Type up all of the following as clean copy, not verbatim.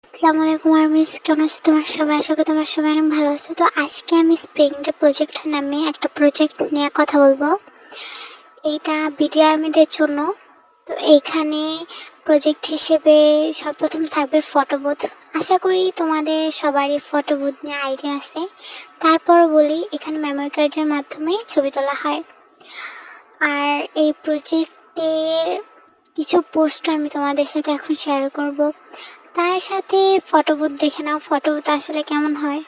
আসসালামু আলাইকুম আরমিস, কেমন আছো তোমার সবাই? আশা করি তোমার সবাই অনেক ভালো আছে। তো আজকে আমি স্প্রিং ডে প্রজেক্ট নামে একটা প্রজেক্ট নিয়ে কথা বলবো। এইটা বিডি আর্মিদের জন্য। তো এইখানে প্রজেক্ট হিসেবে সর্বপ্রথম থাকবে ফটো বুথ। আশা করি তোমাদের সবারই ফটো বুথ নিয়ে আইডিয়া আছে। তারপর বলি, এখানে মেমোরি কার্ডের মাধ্যমে ছবি তোলা হয়। আর এই প্রজেক্টের কিছু পোস্ট আমি তোমাদের সাথে এখন শেয়ার করব। তার সাথে ফটো বুথ দেখে নাও, ফটো বুথ আসলে কেমন হয়।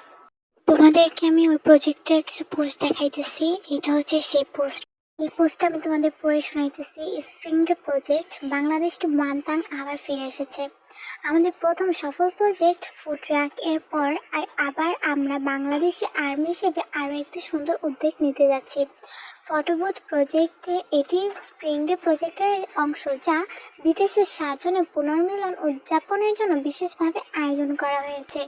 তোমাদেরকে আমি ওই প্রজেক্টের কিছু পোস্ট দেখাইতেছি। এটা হচ্ছে সেই পোস্ট। এই পোস্টটা আমি তোমাদের পড়ে শোনাইতেছি। Spring day project, Bangladesh to মান্তাং আবার ফিরে এসেছে। আমাদের প্রথম সফল প্রজেক্ট ফুড ট্রাক। এরপর আবার আমরা বাংলাদেশি আর্মি হিসেবে আরও একটি সুন্দর উদ্যোগ নিতে যাচ্ছি। ফটোবুথ প্রজেক্টে এটি স্প্রিং ডে প্রজেক্টের অংশ, যা ব্রিটিশের 7 জনের পুনর্মিলন উদযাপনের জন্য বিশেষভাবে আয়োজন করা হয়েছে।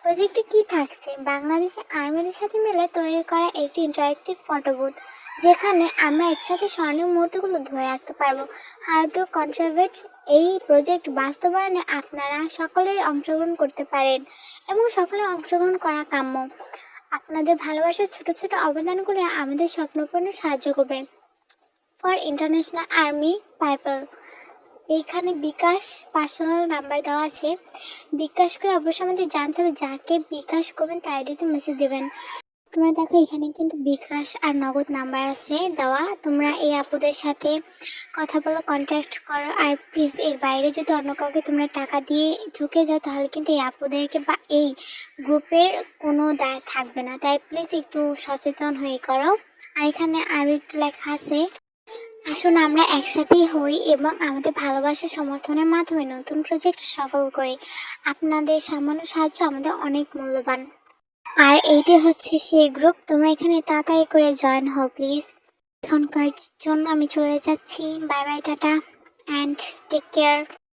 প্রজেক্টে কি থাকছে? বাংলাদেশি আর্মিদের সাথে মিলে তৈরি করা একটি ইন্টারেক্টিভ ফটোবুথ, যেখানে আমরা একসাথে স্মরণীয় মুহূর্তগুলো ধরে রাখতে পারবো। How to contribute. এই প্রজেক্ট বাস্তবায়নে আপনারা সকলে অংশগ্রহণ করতে পারেন এবং সকলে অংশগ্রহণ করা কাম্য। আপনাদের ভালোবাসার ছোট ছোট অবদানগুলো আমাদের স্বপ্ন পূরণে সাহায্য করবে। ফর ইন্টারন্যাশনাল আর্মি পাইপল, এইখানে বিকাশ পার্সোনাল নাম্বার দেওয়া আছে। বিকাশ করে অবশ্যই আমাদের জানতে হবে যাকে বিকাশ করবেন তার আইডিতে মেসেজ দেবেন। তোমরা দেখো এখানে কিন্তু বিকাশ আর নগদ নাম্বার আছে দেওয়া। তোমরা এই আপুদের সাথে কথা বলে কন্ট্যাক্ট করো। আর প্লিজ এর বাইরে যদি অন্য কাউকে তোমরা টাকা দিয়ে ঢুকে যাও, তাহলে কিন্তু এই আপুদেরকে বা এই গ্রুপের কোনো দায় থাকবে না। তাই প্লিজ একটু সচেতন হয়ে করো। আর এখানে আরও একটু লেখা আছে, আসুন আমরা একসাথেই হই এবং আমাদের ভালোবাসা সমর্থনের মাধ্যমে নতুন প্রজেক্ট সফল করি। আপনাদের সামান্য সাহায্য আমাদের অনেক মূল্যবান। আর এইটা হচ্ছে সেই গ্রুপ, তোমরা এখানে তাড়াতাড়ি করে জয়েন হও প্লিজ। এখনকার জন্য আমি চলে যাচ্ছি। Bye bye, tata and take care.